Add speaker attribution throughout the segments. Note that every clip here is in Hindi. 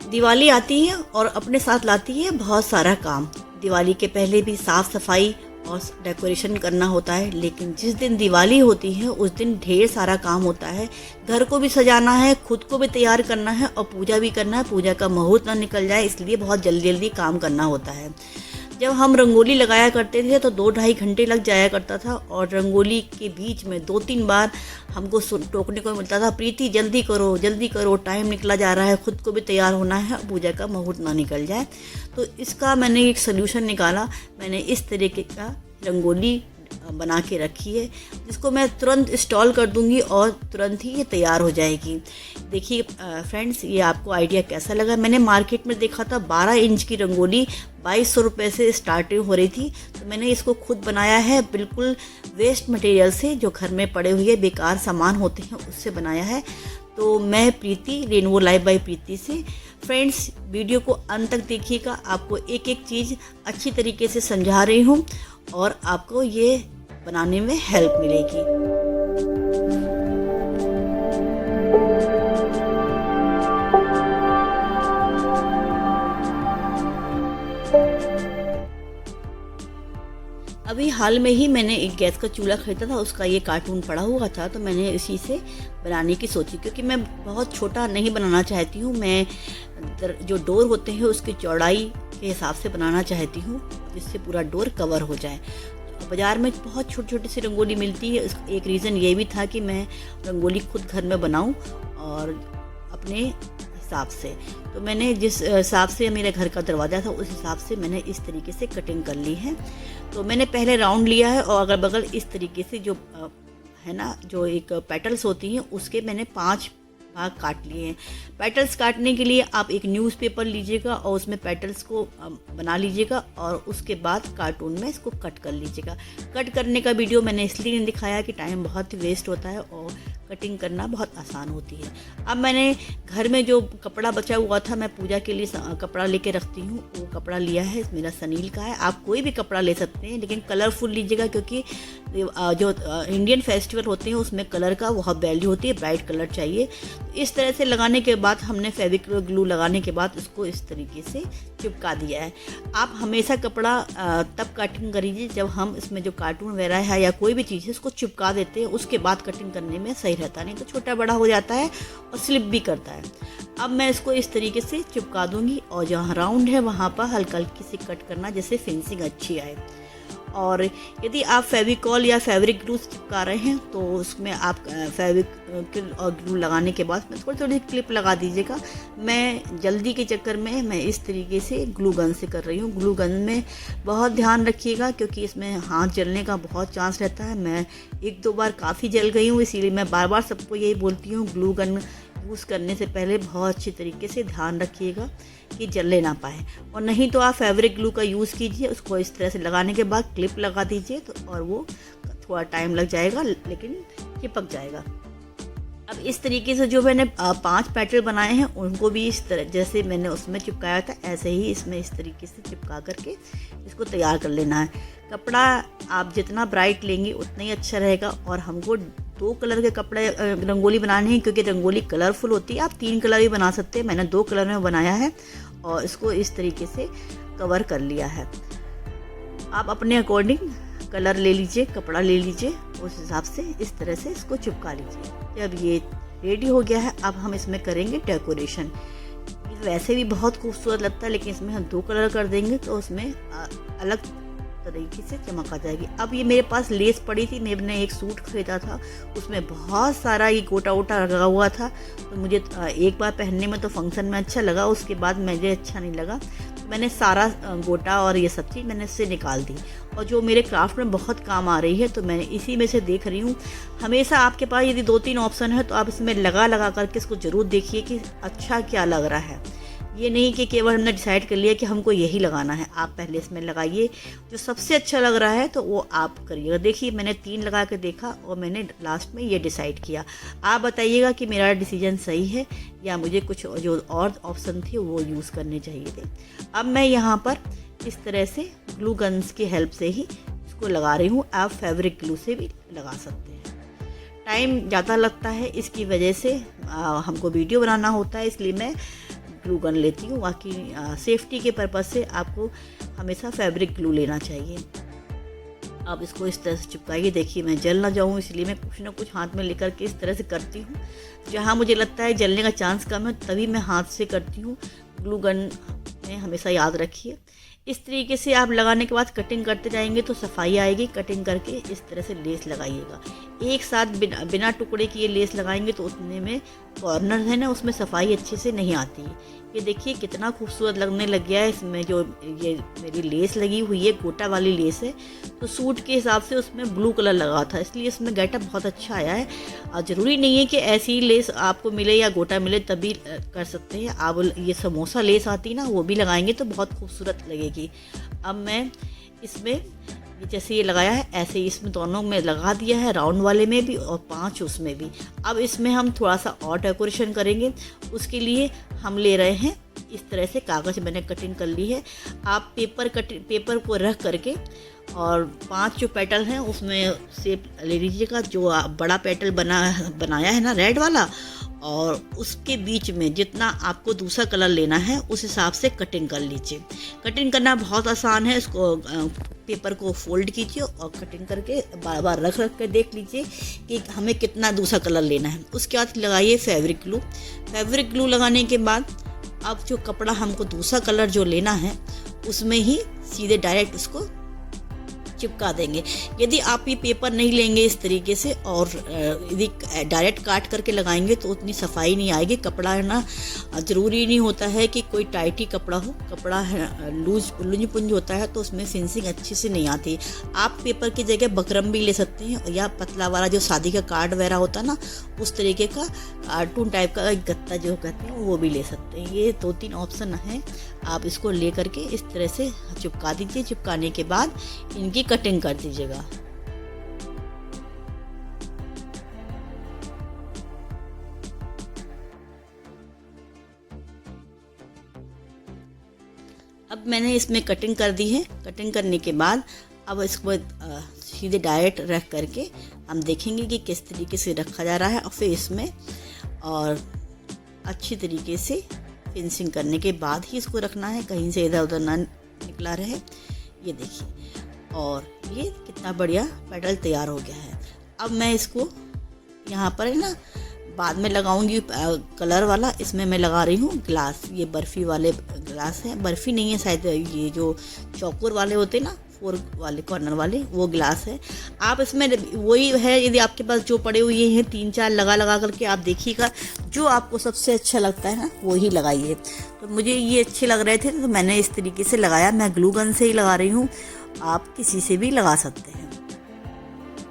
Speaker 1: दिवाली आती है और अपने साथ लाती है बहुत सारा काम। दिवाली के पहले भी साफ सफाई और डेकोरेशन करना होता है, लेकिन जिस दिन दिवाली होती है उस दिन ढेर सारा काम होता है। घर को भी सजाना है, खुद को भी तैयार करना है और पूजा भी करना है। पूजा का मुहूर्त ना निकल जाए इसलिए बहुत जल्दी जल्दी काम करना होता है। जब हम रंगोली लगाया करते थे तो 2-2.5 घंटे लग जाया करता था और रंगोली के बीच में 2-3 बार हमको टोकने को मिलता था, प्रीति जल्दी करो, टाइम निकला जा रहा है, खुद को भी तैयार होना है, पूजा का मुहूर्त ना निकल जाए। तो इसका मैंने एक सल्यूशन निकाला। मैंने इस तरीके का रंगोली बना के रखी है जिसको मैं तुरंत इंस्टॉल कर दूंगी और तुरंत ही ये तैयार हो जाएगी। देखिए फ्रेंड्स, ये आपको आइडिया कैसा लगा। मैंने मार्केट में देखा था 12 इंच की रंगोली 2200 रुपये से स्टार्टिंग हो रही थी, तो मैंने इसको खुद बनाया है, बिल्कुल वेस्ट मटेरियल से, जो घर में पड़े हुए बेकार सामान होते हैं उससे बनाया है। तो मैं प्रीति, रेनबो लाइफ बाय प्रीति से। फ्रेंड्स, वीडियो को अंत तक देखिएगा, आपको एक एक चीज़ अच्छी तरीके से समझा रही हूँ और आपको ये बनाने में हेल्प मिलेगी। अभी हाल में ही मैंने एक गैस का चूल्हा खरीदा था, उसका ये कार्टून पड़ा हुआ था, तो मैंने इसी से बनाने की सोची, क्योंकि मैं बहुत छोटा नहीं बनाना चाहती हूँ। मैं जो डोर होते हैं उसकी चौड़ाई के हिसाब से बनाना चाहती हूँ जिससे पूरा डोर कवर हो जाए। बाज़ार में बहुत छोटी छोटी सी रंगोली मिलती है। एक रीज़न ये भी था कि मैं रंगोली खुद घर में बनाऊं और अपने हिसाब से। तो मैंने जिस हिसाब से मेरे घर का दरवाज़ा था उस हिसाब से मैंने इस तरीके से कटिंग कर ली है। तो मैंने पहले राउंड लिया है और अगल बगल इस तरीके से जो है ना, जो एक पेटल्स होती हैं उसके मैंने 5 भाग काट लिए हैं। पेटल्स काटने के लिए आप एक न्यूज़पेपर लीजिएगा और उसमें पेटल्स को बना लीजिएगा और उसके बाद कार्टून में इसको कट कर लीजिएगा। कट करने का वीडियो मैंने इसलिए नहीं दिखाया कि टाइम बहुत वेस्ट होता है और कटिंग करना बहुत आसान होती है। अब मैंने घर में जो कपड़ा बचा हुआ था, मैं पूजा के लिए कपड़ा लेके रखती हूँ, वो कपड़ा लिया है, मेरा सनील का है। आप कोई भी कपड़ा ले सकते हैं लेकिन कलरफुल लीजिएगा, क्योंकि जो इंडियन फेस्टिवल होते हैं उसमें कलर का बहुत वैल्यू होती है, ब्राइट कलर चाहिए। इस तरह से लगाने के बाद हमने फेविक्विक ग्लू लगाने के बाद उसको इस तरीके से चिपका दिया है। आप हमेशा कपड़ा तब कटिंग करिए जब हम इसमें जो कार्टून वगैरह है या कोई भी चीज़ है उसको चिपका देते हैं, उसके बाद कटिंग करने में सही रहता, नहीं तो छोटा बड़ा हो जाता है और स्लिप भी करता है। अब मैं इसको इस तरीके से चिपका दूंगी और जहाँ राउंड है वहाँ पर हल्का हल्की सी कट करना, जैसे फिनिशिंग अच्छी आए। और यदि आप फेविकॉल या फैब्रिक ग्लू चिपका रहे हैं तो उसमें आप फेविकॉल और ग्लू लगाने के बाद में थोड़ी थोड़ी क्लिप लगा दीजिएगा। मैं जल्दी के चक्कर में मैं इस तरीके से ग्लू गन से कर रही हूँ। ग्लू गन में बहुत ध्यान रखिएगा क्योंकि इसमें हाथ जलने का बहुत चांस रहता है। मैं 1-2 बार काफ़ी जल गई हूँ, इसीलिए मैं बार बार सबको यही बोलती हूँ, ग्लू गन यूज़ करने से पहले बहुत अच्छी तरीके से ध्यान रखिएगा कि जलने ना पाए। और नहीं तो आप फैब्रिक ग्लू का यूज़ कीजिए, उसको इस तरह से लगाने के बाद क्लिप लगा दीजिए तो, और वो थोड़ा टाइम लग जाएगा लेकिन चिपक जाएगा। अब इस तरीके से जो मैंने 5 पैटर्न बनाए हैं उनको भी इस तरह जैसे मैंने उसमें चिपकाया था ऐसे ही इसमें इस तरीके से चिपका करके इसको तैयार कर लेना है। कपड़ा आप जितना ब्राइट लेंगे उतना ही अच्छा रहेगा। और हमको 2 कलर के कपड़े रंगोली बनानी है, क्योंकि रंगोली कलरफुल होती है। आप 3 कलर भी बना सकते हैं, मैंने 2 कलर में बनाया है और इसको इस तरीके से कवर कर लिया है। आप अपने अकॉर्डिंग कलर ले लीजिए, कपड़ा ले लीजिए, उस हिसाब से इस तरह से इसको चिपका लीजिए। जब ये रेडी हो गया है अब हम इसमें करेंगे डेकोरेशन। वैसे भी बहुत खूबसूरत लगता है लेकिन इसमें हम 2 कलर कर देंगे तो उसमें अलग तरीके से चमक आ जाएगी। अब ये मेरे पास लेस पड़ी थी, मैंने एक सूट खरीदा था, उसमें बहुत सारा ये गोटा वोटा लगा हुआ था, तो मुझे एक बार पहनने में तो फंक्शन में अच्छा लगा, उसके बाद मुझे अच्छा नहीं लगा। मैंने सारा गोटा और ये सब चीज़ मैंने इससे निकाल दी और जो मेरे क्राफ्ट में बहुत काम आ रही है तो मैं इसी में से देख रही हूँ। हमेशा आपके पास यदि 2-3 ऑप्शन है तो आप इसमें लगा करके इसको ज़रूर देखिए कि अच्छा क्या लग रहा है। ये नहीं कि केवल हमने डिसाइड कर लिया कि हमको यही लगाना है। आप पहले इसमें लगाइए, जो सबसे अच्छा लग रहा है तो वो आप करिएगा। देखिए मैंने 3 लगा के देखा और मैंने लास्ट में ये डिसाइड किया। आप बताइएगा कि मेरा डिसीजन सही है या मुझे कुछ जो और ऑप्शन थे वो यूज़ करने चाहिए थे। अब मैं यहाँ पर इस तरह से ग्लू गन्स की हेल्प से ही इसको लगा रही हूँ। आप फैब्रिक ग्लू से भी लगा सकते हैं। टाइम ज़्यादा लगता है, इसकी वजह से हमको वीडियो बनाना होता है, इसलिए मैं ग्लू गन लेती हूँ। बाकी सेफ्टी के पर्पज़ से आपको हमेशा फैब्रिक ग्लू लेना चाहिए। आप इसको इस तरह से चिपकाइए। देखिए मैं जल ना जाऊँ इसलिए मैं कुछ ना कुछ हाथ में लेकर के इस तरह से करती हूँ। जहाँ मुझे लगता है जलने का चांस कम है तभी मैं हाथ से करती हूँ। ग्लू गन में हमेशा याद रखिए। इस तरीके से आप लगाने के बाद कटिंग करते जाएंगे तो सफाई आएगी। कटिंग करके इस तरह से लेस लगाइएगा। एक साथ बिना टुकड़े की ये लेस लगाएंगे तो उतने में कॉर्नर है ना, उसमें सफाई अच्छे से नहीं आती है। ये देखिए कितना खूबसूरत लगने लग गया है। इसमें जो ये मेरी लेस लगी हुई है गोटा वाली लेस है, तो सूट के हिसाब से उसमें ब्लू कलर लगा था इसलिए इसमें गेटअप बहुत अच्छा आया है। और ज़रूरी नहीं है कि ऐसी ही लेस आपको मिले या गोटा मिले तभी कर सकते हैं आप। ये समोसा लेस आती ना, वो भी लगाएंगे तो बहुत खूबसूरत लगेगी। अब मैं इसमें जैसे ये लगाया है ऐसे ही इसमें दोनों में लगा दिया है, राउंड वाले में भी और 5 उसमें भी। अब इसमें हम थोड़ा सा और डेकोरेशन करेंगे। उसके लिए हम ले रहे हैं इस तरह से कागज़ मैंने कटिंग कर ली है। आप पेपर को रख करके और 5 जो पेटल हैं उसमें शेप ले लीजिएगा। जो बड़ा पेटल बनाया है ना रेड वाला, और उसके बीच में जितना आपको दूसरा कलर लेना है उस हिसाब से कटिंग कर लीजिए। कटिंग करना बहुत आसान है। इसको पेपर को फोल्ड कीजिए और कटिंग करके बार बार रख के देख लीजिए कि हमें कितना दूसरा कलर लेना है। उसके बाद लगाइए फैब्रिक ग्लू। फैब्रिक ग्लू लगाने के बाद अब जो कपड़ा हमको दूसरा कलर जो लेना है उसमें ही सीधे डायरेक्ट उसको चिपका देंगे। यदि आप ये पेपर नहीं लेंगे इस तरीके से और यदि डायरेक्ट काट करके लगाएंगे तो उतनी सफाई नहीं आएगी। कपड़ा है ना, ज़रूरी नहीं होता है कि कोई टाइट ही कपड़ा हो। कपड़ा है लूज पुंज होता है तो उसमें फिनिशिंग अच्छी से नहीं आती। आप पेपर की जगह बकरम भी ले सकते हैं या पतला वाला जो शादी का कार्ड वगैरह होता है ना, उस तरीके का कार्टून टाइप का गत्ता जो कहते हैं वो भी ले सकते हैं। ये 2-3 ऑप्शन हैं। आप इसको ले करके इस तरह से चिपका दीजिए। चिपकाने के बाद इनकी कटिंग कर दीजिएगा। अब मैंने इसमें कटिंग कर दी है। कटिंग करने के बाद अब इसको सीधे डायरेक्ट रख करके हम देखेंगे कि किस तरीके से रखा जा रहा है और फिर इसमें और अच्छी तरीके से फिनिशिंग करने के बाद ही इसको रखना है, कहीं से इधर उधर ना निकला रहे। ये देखिए और ये कितना बढ़िया पेटल तैयार हो गया है। अब मैं इसको यहाँ पर है ना बाद में लगाऊंगी कलर वाला। इसमें मैं लगा रही हूँ ग्लास। ये बर्फ़ी वाले ग्लास है, बर्फ़ी नहीं है शायद, ये जो चौकोर वाले होते ना 4 वाले कॉर्नर वाले, वो ग्लास है। आप इसमें वही है, यदि आपके पास जो पड़े हुए हैं 3-4 लगा करके आप देखिएगा जो आपको सबसे अच्छा लगता है ना वो ही लगाइए। तो मुझे ये अच्छे लग रहे थे तो मैंने इस तरीके से लगाया। मैं ग्लू गन से ही लगा रही हूँ, आप किसी से भी लगा सकते हैं।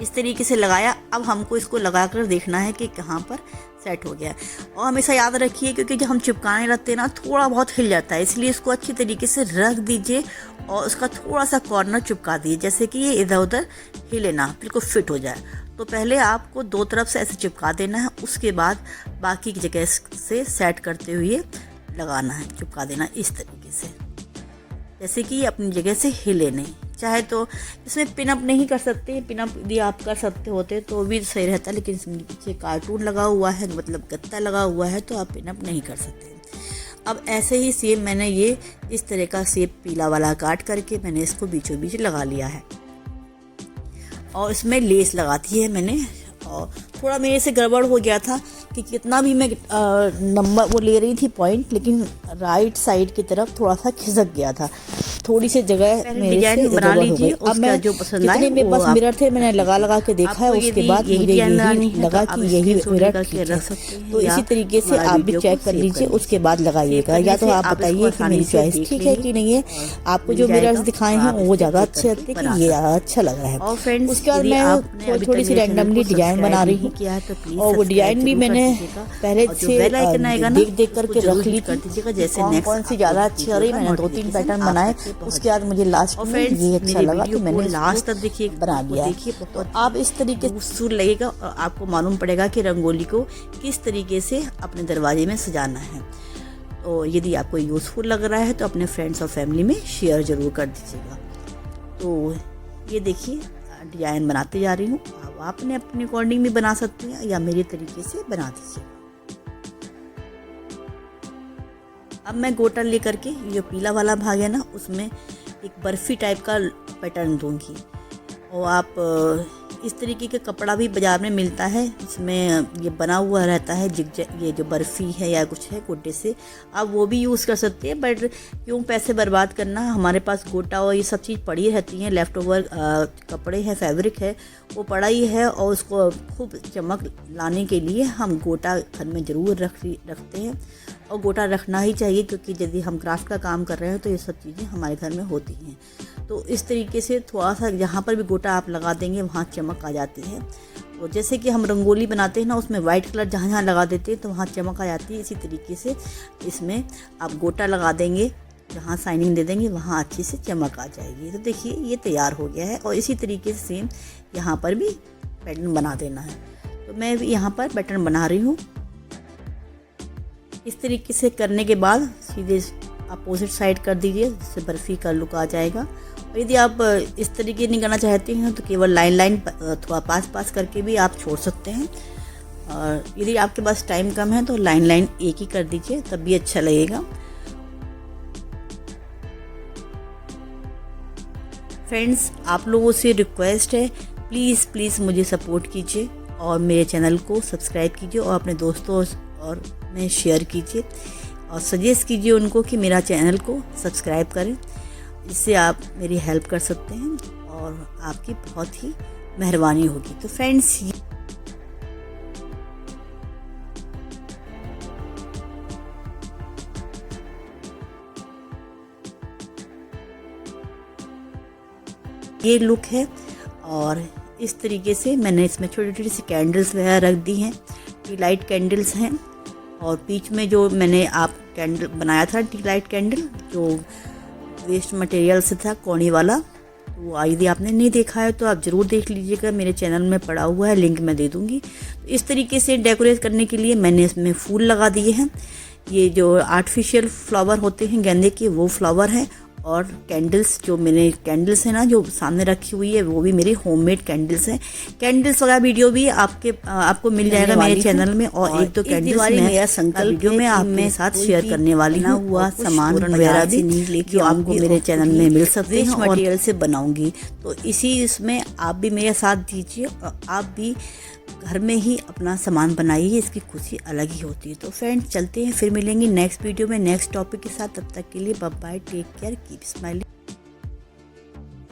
Speaker 1: इस तरीके से लगाया। अब हमको इसको लगा कर देखना है कि कहाँ पर सेट हो गया। और हमेशा याद रखिए क्योंकि जब हम चिपकाने लगते हैं ना थोड़ा बहुत हिल जाता है, इसलिए इसको अच्छी तरीके से रख दीजिए और उसका थोड़ा सा कॉर्नर चिपका दीजिए जैसे कि ये इधर उधर हिले ना, बिल्कुल फिट हो जाए। तो पहले आपको 2 तरफ से ऐसे चिपका देना है, उसके बाद बाकी की जगह से सेट करते हुए लगाना है, चिपका देना इस तरीके से जैसे कि ये अपनी जगह से हिले नहीं। चाहे तो इसमें पिनअप नहीं कर सकते, पिनअप यदि आप कर सकते होते तो भी सही रहता, लेकिन इसमें पीछे कार्टून लगा हुआ है, मतलब गत्ता लगा हुआ है, तो आप पिनअप नहीं कर सकते। अब ऐसे ही सेम मैंने ये इस तरह का शेप पीला वाला काट करके मैंने इसको बीचों बीच लगा लिया है और इसमें लेस लगाती है मैंने। और थोड़ा मेरे से गड़बड़ हो गया था कि कितना भी मैं नंबर वो ले रही थी पॉइंट, लेकिन राइट साइड की तरफ थोड़ा सा खिसक गया था, थोड़ी सी जगह मेरे से बना लीजिए। अब मैं जो पसंद आए मेरे पास मिरर थे मैंने लगा के देखा है, उसके बाद मुझे यही लगा कि यही मिरर ठीक है। तो इसी तरीके से आप भी चेक कर लीजिए, उसके बाद लगाइएगा। या तो आप बताइए कि मेरी चॉइस ठीक है कि नहीं है, आपको जो मिरर्स दिखाए हैं वो ज़्यादा अच्छे लगते हैं कि ये अच्छा लग रहा है। उसके बाद मैं थोड़ी सी रैंडमली डिजाइन बना रही हूँ और वो डिजाइन भी मैंने पहले से देख करके रख ली थी, जैसे कौन सी ज़्यादा अच्छी आ रही। मैंने 2-3 पैटर्न बनाए, उसके बाद मुझे लास्ट में ये अच्छा लगा तो मैंने लास्ट तक देखिए बना दिया। तो आप इस तरीके से खूबसूरत लगेगा और आपको मालूम पड़ेगा कि रंगोली को किस तरीके से अपने दरवाजे में सजाना है। तो यदि आपको यूज़फुल लग रहा है तो अपने फ्रेंड्स और फैमिली में शेयर ज़रूर कर दीजिएगा। तो ये देखिए डिज़ाइन बनाते जा रही हूँ, आप अपने अपने अकॉर्डिंग भी बना सकते हैं या मेरे तरीके से बना दीजिए। अब मैं गोटा लेकर के ये जो पीला वाला भाग है ना, उसमें एक बर्फ़ी टाइप का पैटर्न दूंगी। और आप इस तरीके का कपड़ा भी बाज़ार में मिलता है, इसमें ये बना हुआ रहता है ये जो बर्फ़ी है या कुछ है गोटे से, आप वो भी यूज़ कर सकते हैं। बट क्यों पैसे बर्बाद करना, हमारे पास गोटा और ये सब चीज़ पड़ी रहती हैं, लेफ़्ट ओवर कपड़े हैं, फैब्रिक है, वो पड़ा ही है। और उसको खूब चमक लाने के लिए हम गोटा घर में ज़रूर रखते हैं। और गोटा रखना ही चाहिए, क्योंकि यदि हम क्राफ्ट का काम कर रहे हैं तो ये सब चीज़ें हमारे घर में होती हैं। तो इस तरीके से थोड़ा सा जहाँ पर भी गोटा आप लगा देंगे वहाँ चमक आ जाती है। और जैसे कि हम रंगोली बनाते हैं ना, उसमें वाइट कलर जहाँ जहाँ लगा देते हैं तो वहाँ चमक आ जाती है। इसी तरीके से इसमें आप गोटा लगा देंगे, जहाँ शाइनिंग दे देंगे वहाँ अच्छी से चमक आ जाएगी। तो देखिए ये तैयार हो गया है। और इसी तरीके से सेम यहाँ पर भी पैटर्न बना देना है। तो मैं भी यहाँ पर पैटर्न बना रही हूँ। इस तरीके से करने के बाद सीधे अपोजिट साइड कर दीजिए, जिससे बर्फ़ी का लुक आ जाएगा। और यदि आप इस तरीके नहीं करना चाहते हैं तो केवल लाइन थोड़ा पास करके भी आप छोड़ सकते हैं। और यदि आपके पास टाइम कम है तो लाइन एक ही कर दीजिए, तब भी अच्छा लगेगा। फ्रेंड्स, आप लोगों से रिक्वेस्ट है, प्लीज़ मुझे सपोर्ट कीजिए और मेरे चैनल को सब्सक्राइब कीजिए और अपने दोस्तों और में शेयर कीजिए और सजेस्ट कीजिए उनको कि मेरा चैनल को सब्सक्राइब करें। इससे आप मेरी हेल्प कर सकते हैं और आपकी बहुत ही मेहरबानी होगी। तो फ्रेंड्स, ये लुक है। और इस तरीके से मैंने इसमें छोटी छोटी सी कैंडल्स वगैरह रख दी हैं, टी लाइट कैंडल्स हैं। और बीच में जो मैंने आप कैंडल बनाया था, टी लाइट कैंडल, जो वेस्ट मटेरियल से था, कोनी वाला, तो यदि आपने नहीं देखा है तो आप ज़रूर देख लीजिएगा, मेरे चैनल में पड़ा हुआ है, लिंक मैं दे दूँगी। तो इस तरीके से डेकोरेट करने के लिए मैंने इसमें फूल लगा दिए हैं। ये जो आर्टिफिशियल फ्लावर होते हैं गेंदे के, वो फ्लावर हैं। और कैंडल्स, जो मेरे कैंडल्स हैं ना जो सामने रखी हुई है, वो भी मेरी होममेड कैंडल्स हैं। कैंडल्स वगैरह वीडियो भी आपको मिल जाएगा मेरे चैनल में। और एक दो कैंडल्स मेरा संकल्प वीडियो में आपके साथ शेयर करने वाली हूँ। हुआ सामान वगैरह भी जो आपको मेरे चैनल में मिल सकते हैं, मटेरियल से बनाऊंगी। तो इसमें आप भी मेरे साथ दीजिए और आप भी घर में ही अपना सामान बनाइए, इसकी खुशी अलग ही होती है। तो फ्रेंड्स, चलते हैं, फिर मिलेंगे नेक्स्ट वीडियो में नेक्स्ट टॉपिक के साथ। तब तक के लिए bye bye, take care, keep smiling.